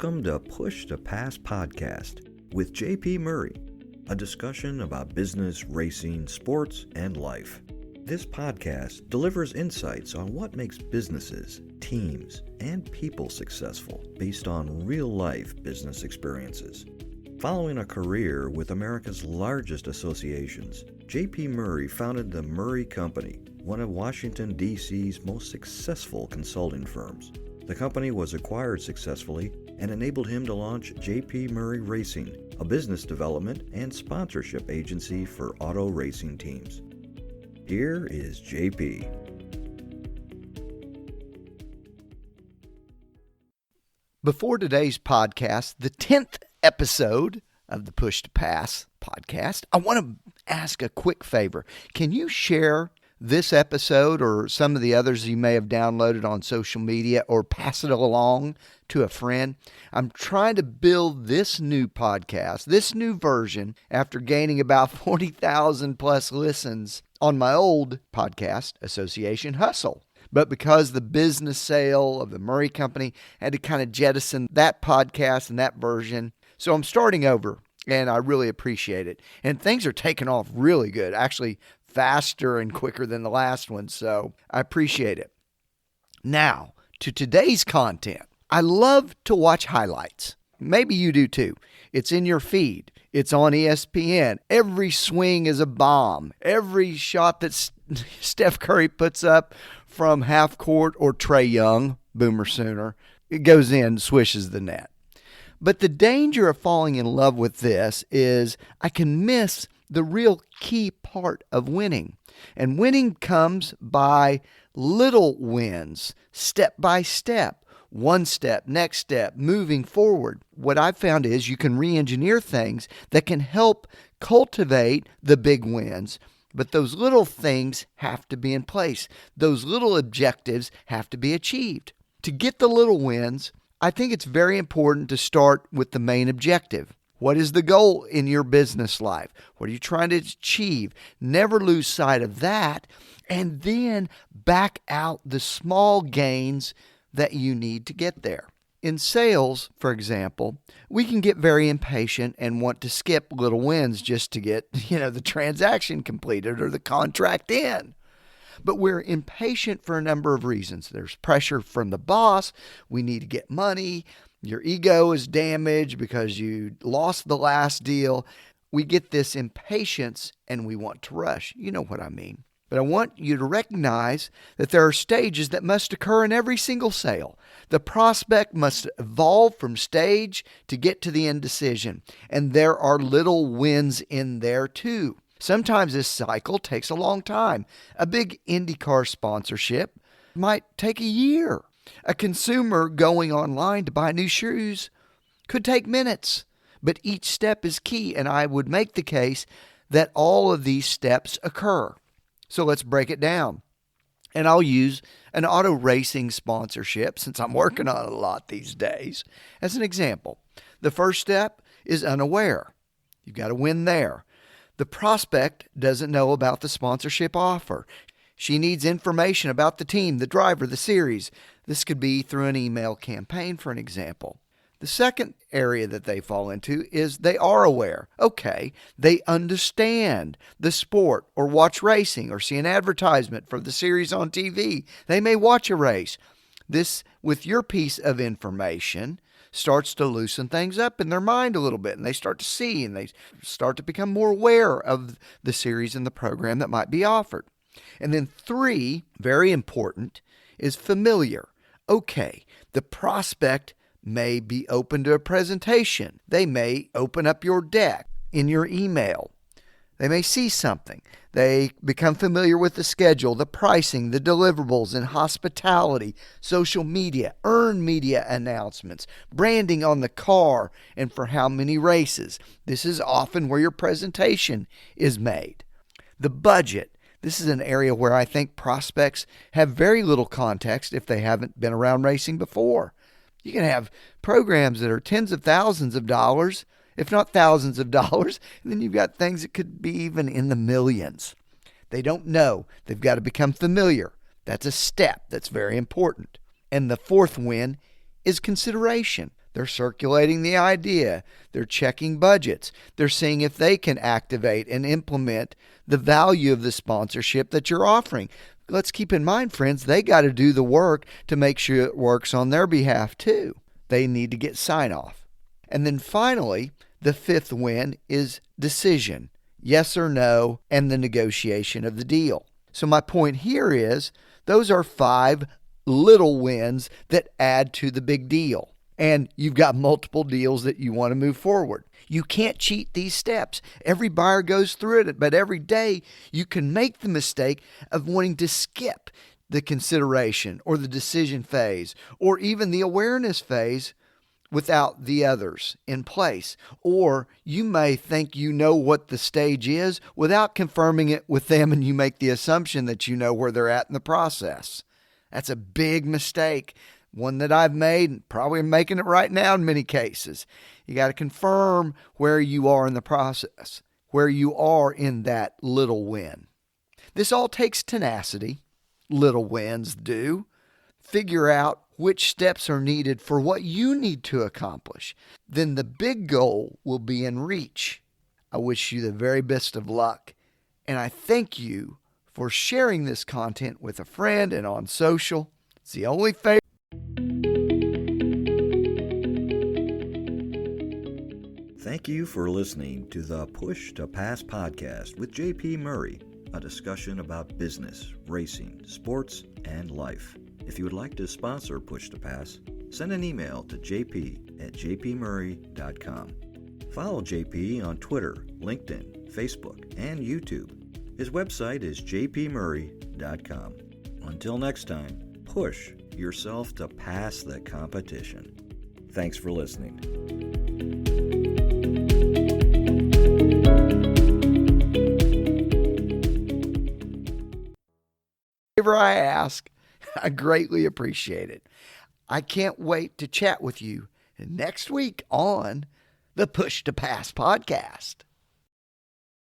Welcome to Push to Pass podcast with JP Murray, a discussion about business, racing, sports, and life. This podcast delivers insights on what makes businesses, teams, and people successful based on real-life business experiences. Following a career with America's largest associations, JP Murray founded the Murray Company, one of Washington, D.C.'s most successful consulting firms. The company was acquired successfully and enabled him to launch JP Murray Racing, a business development and sponsorship agency for auto racing teams. Here is JP. Before today's podcast, the 10th episode of the Push to Pass podcast, I want to ask a quick favor. Can you share this episode or some of the others you may have downloaded on social media or pass it along to a friend? I'm trying to build this new podcast, this new version, after gaining about 40,000 plus listens on my old podcast, Association Hustle. But because the business sale of the Murray Company had to kind of jettison that podcast and that version, so I'm starting over, and I really appreciate it. And things are taking off really good, actually faster and quicker than the last one, so I appreciate it. Now, to today's content. I love to watch highlights. Maybe you do too. It's in your feed. It's on ESPN. Every swing is a bomb. Every shot that Steph Curry puts up from half court or Trae Young, Boomer Sooner, it goes in, swishes the net. But the danger of falling in love with this is I can miss the real key part of winning. And winning comes by little wins, step by step, one step, next step, moving forward. What I've found is you can re-engineer things that can help cultivate the big wins. But those little things have to be in place. Those little objectives have to be achieved. To get the little wins, I think it's very important to start with the main objective. What is the goal in your business life? What are you trying to achieve? Never lose sight of that, and then back out the small gains that you need to get there. In sales, for example, we can get very impatient and want to skip little wins just to get, the transaction completed or the contract in. But we're impatient for a number of reasons. There's pressure from the boss. We need to get money. Your ego is damaged because you lost the last deal. We get this impatience and we want to rush. You know what I mean. But I want you to recognize that there are stages that must occur in every single sale. The prospect must evolve from stage to get to the end decision. And there are little wins in there too. Sometimes this cycle takes a long time. A big IndyCar sponsorship might take a year. A consumer going online to buy new shoes could take minutes, but each step is key, and I would make the case that all of these steps occur. So let's break it down. And I'll use an auto racing sponsorship, since I'm working on it a lot these days, as an example. The first step is unaware. You've got to win there. The prospect doesn't know about the sponsorship offer. She needs information about the team, the driver, the series. This could be through an email campaign, for an example. The second area that they fall into is they are aware. Okay, they understand the sport or watch racing or see an advertisement for the series on TV. They may watch a race. This, with your piece of information, starts to loosen things up in their mind a little bit, and they start to see and they start to become more aware of the series and the program that might be offered. And then 3, very important, is familiar. Okay, the prospect may be open to a presentation. They may open up your deck in your email. They may see something. They become familiar with the schedule, the pricing, the deliverables, and hospitality, social media, earned media announcements, branding on the car, and for how many races. This is often where your presentation is made. The budget. This is an area where I think prospects have very little context if they haven't been around racing before. You can have programs that are tens of thousands of dollars, if not thousands of dollars, and then you've got things that could be even in the millions. They don't know. They've got to become familiar. That's a step that's very important. And the fourth win is consideration. They're circulating the idea. They're checking budgets. They're seeing if they can activate and implement the value of the sponsorship that you're offering. Let's keep in mind, friends, they got to do the work to make sure it works on their behalf too. They need to get sign off. And then finally, the fifth win is decision. Yes or no, and the negotiation of the deal. So my point here is those are 5 little wins that add to the big deal. And you've got multiple deals that you want to move forward. You can't cheat these steps. Every buyer goes through it, but every day you can make the mistake of wanting to skip the consideration or the decision phase or even the awareness phase without the others in place. Or you may think you know what the stage is without confirming it with them, and you make the assumption that you know where they're at in the process. That's a big mistake, one that I've made and probably making it right now in many cases. You got to confirm where you are in the process, where you are in that little win. This all takes tenacity. Little wins do. Figure out which steps are needed for what you need to accomplish. Then the big goal will be in reach. I wish you the very best of luck, and I thank you for sharing this content with a friend and on social. It's the only favor. Thank you for listening to the Push to Pass podcast with JP Murray, a discussion about business, racing, sports, and life. If you would like to sponsor Push to Pass, send an email to jp@jpmurray.com. Follow JP on Twitter, LinkedIn, Facebook, and YouTube. His website is jpmurray.com. Until next time, push yourself to pass the competition. Thanks for listening. Favor I ask, I greatly appreciate it. I can't wait to chat with you next week on the Push to Pass podcast.